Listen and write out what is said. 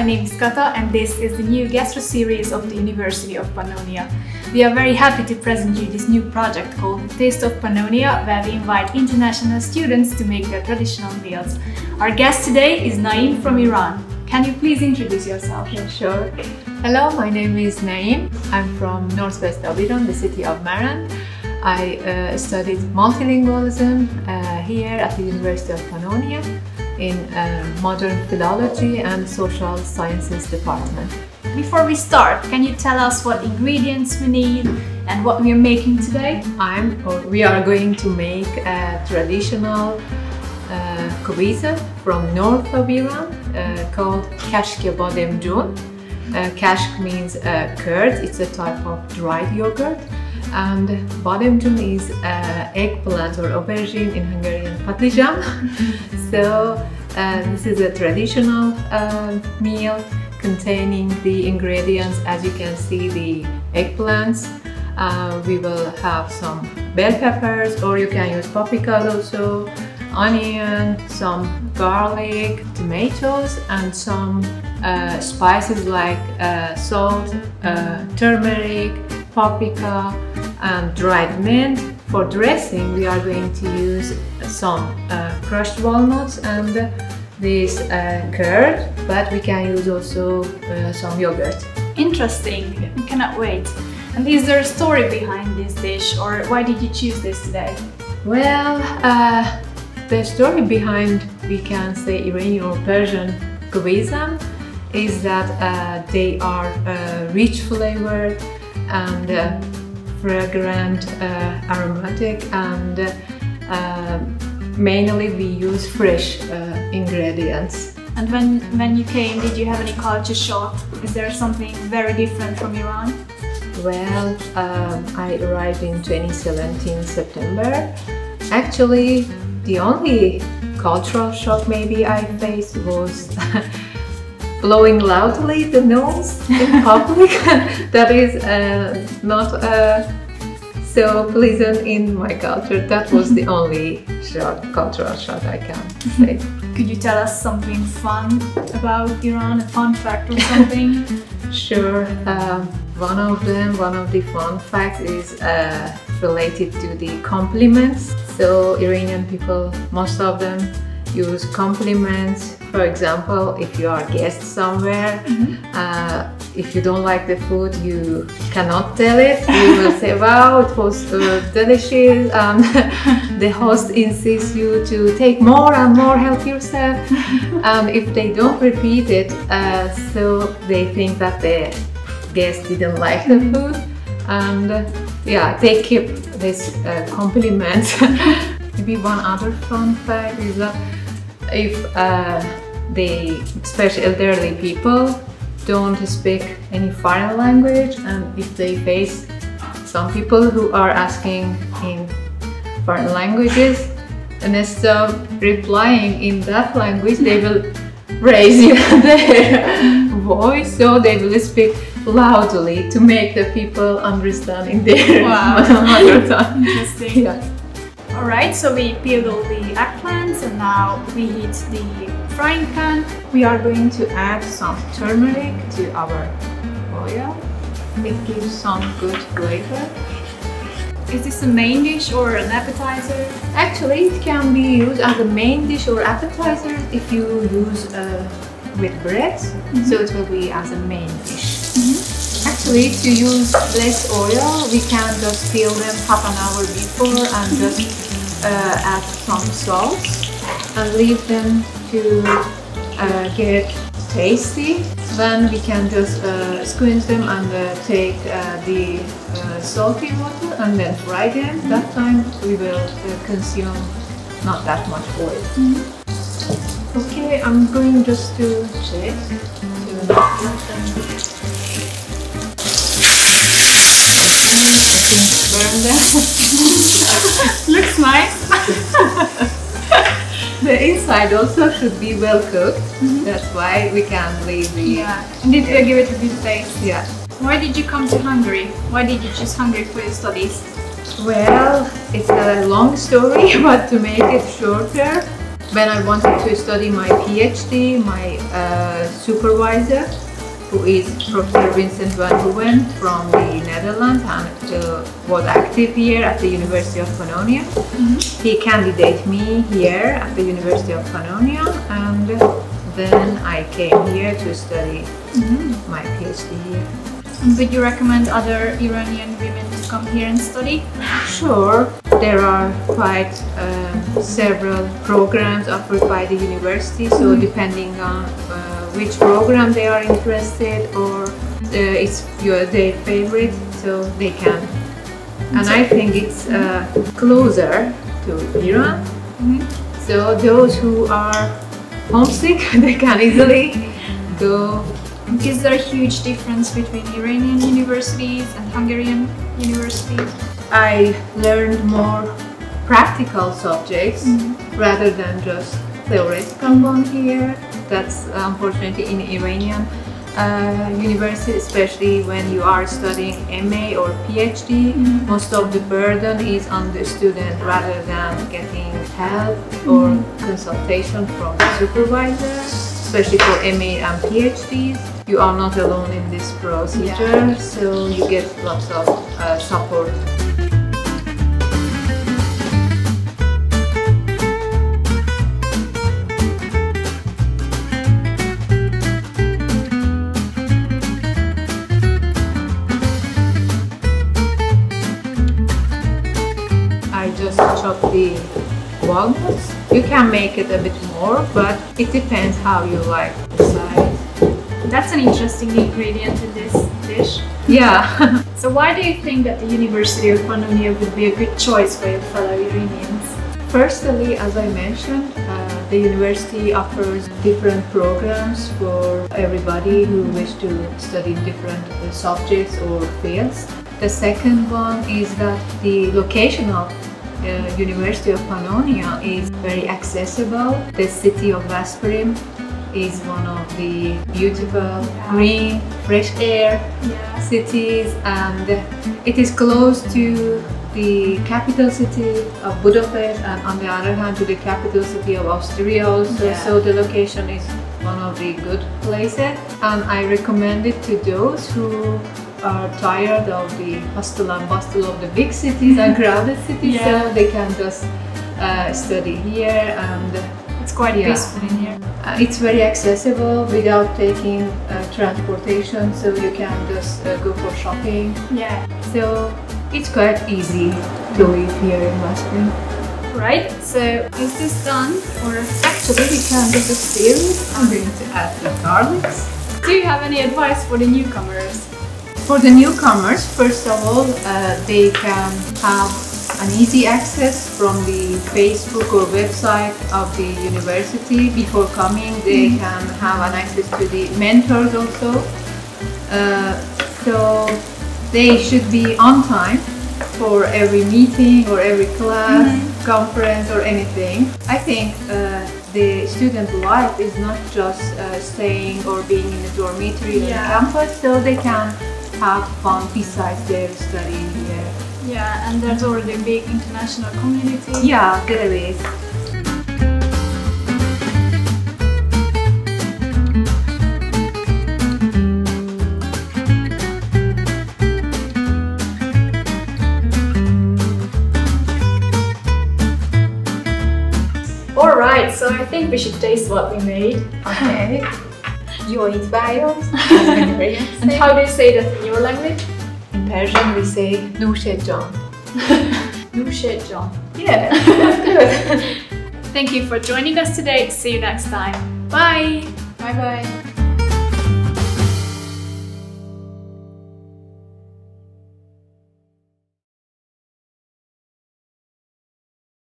my name is Kata and this is the new Gastro series of the University of Pannonia. We are very happy to present you this new project called Taste of Pannonia, where we invite international students to make their traditional meals. Our guest today is Naeem from Iran. Can you please introduce yourself? Yeah, sure. Hello, my name is Naeem. I'm from northwest of Iran, the city of Maran. I studied multilingualism here at the University of Pannonia in modern philology and social sciences department. Before we start, can you tell us what ingredients we need and what we are making today? We are going to make a traditional kobisa from north of Iran called kashk bademjun. Kashk means curd. It's a type of dried yogurt. And bademjun is eggplant or aubergine, in Hungarian patlıcan. So this is a traditional meal containing the ingredients. As you can see, the eggplants. We will have some bell peppers, or you can use paprika also, onion, some garlic, tomatoes, and some spices like salt, turmeric, paprika, and dried mint. For dressing, we are going to use some crushed walnuts and this curd, but we can use also some yogurt. Interesting, I cannot wait. And is there a story behind this dish, or why did you choose this today? Well, the story behind, we can say, Iranian or Persian kobisa is that they are rich flavored and fragrant, aromatic, and mainly we use fresh ingredients. And when you came, did you have any culture shock? Is there something very different from Iran? Well, I arrived in 2017 September. Actually, the only cultural shock maybe I faced was blowing loudly the nose in public. That is not so pleasant in my culture. That was the only cultural shock I can say. Could you tell us something fun about Iran, a fun fact or something? Sure. One of the fun facts is related to the compliments. So Iranian people, most of them use compliments. For example, if you are a guest somewhere, if you don't like the food, you cannot tell it. You will say, wow, it was delicious, and the host insists you to take more and more, help yourself. And if they don't repeat it, so they think that the guest didn't like the food, and yeah, they keep this compliment. Maybe one other fun fact is that if especially elderly people don't speak any foreign language, and if they face some people who are asking in foreign languages, and instead of replying in that language, they will raise their voice, so they will speak loudly to make the people understand in their mother tongue. Interesting. Yeah. Alright, so we peeled all the eggplants and now we heat the frying pan. We are going to add some turmeric to our oil. It gives some good flavor. Is this a main dish or an appetizer? Actually, it can be used as a main dish or appetizer if you use with bread, so it will be as a main dish. Actually, to use less oil, we can just peel them half an hour before and just add some salt and leave them to get tasty. Then we can just squeeze them and take the salty water and then fry them. That time we will consume not that much oil. Okay, I'm going just to check. Burn them. Looks nice. The inside also should be well cooked. That's why we can leave the... Yeah, and it will give it a good taste. Yeah. Why did you come to Hungary? Why did you choose Hungary for your studies? Well, it's a long story, but to make it shorter, When I wanted to study my PhD, my supervisor, who is Professor Vincent van Hoeven from the Netherlands and was active here at the University of Pannonia. He candidated me here at the University of Pannonia, and then I came here to study my PhD here. Would you recommend other Iranian women to come here and study? Sure, there are quite several programs offered by the university, so depending on which program they are interested or it's their favorite, so they can. And I think it's closer to Iran, so those who are homesick, they can easily go. Is there a huge difference between Iranian universities and Hungarian universities? I learned more practical subjects rather than just theoretical one here. That's unfortunately in Iranian university, especially when you are studying MA or PhD, most of the burden is on the student rather than getting help or consultation from the supervisor, especially for MA and PhDs. You are not alone in this procedure, so you get lots of support. I just chopped the walnuts. You can make it a bit more, but it depends how you like the size. That's an interesting ingredient in this dish. Yeah. So why do you think that the University of Pannonia would be a good choice for your fellow Iranians? Firstly, as I mentioned, the university offers different programs for everybody who wish to study different subjects or fields. The second one is that the location of University of Pannonia is very accessible. The city of Veszprém is one of the beautiful, green, fresh air cities, and it is close to the capital city of Budapest, and on the other hand to the capital city of Austria also. So the location is one of the good places, and I recommend it to those who are tired of the hustle and bustle of the big cities and crowded cities, so they can just study here, and it's quite peaceful in here. It's very accessible without taking transportation, so you can just go for shopping. So it's quite easy to live here in Veszprém. Right, so is this done? Or actually we can do the series. I'm going to add the garlics. Do you have any advice for the newcomers? For the newcomers, first of all, they can have an easy access from the Facebook or website of the university. Before coming, they can have an access to the mentors also. So they should be on time for every meeting or every class, conference or anything. I think the student life is not just staying or being in a dormitory on campus, so they can have fun besides their studying here. Yeah, and there's already a big international community. Yeah, there is. Alright, so I think we should taste what we made. Okay. Jó étvágyat! And how do you say that in your language? In Persian we say Nushejan. Nushejan. Yeah, good. Thank you for joining us today. See you next time. Bye! Bye bye.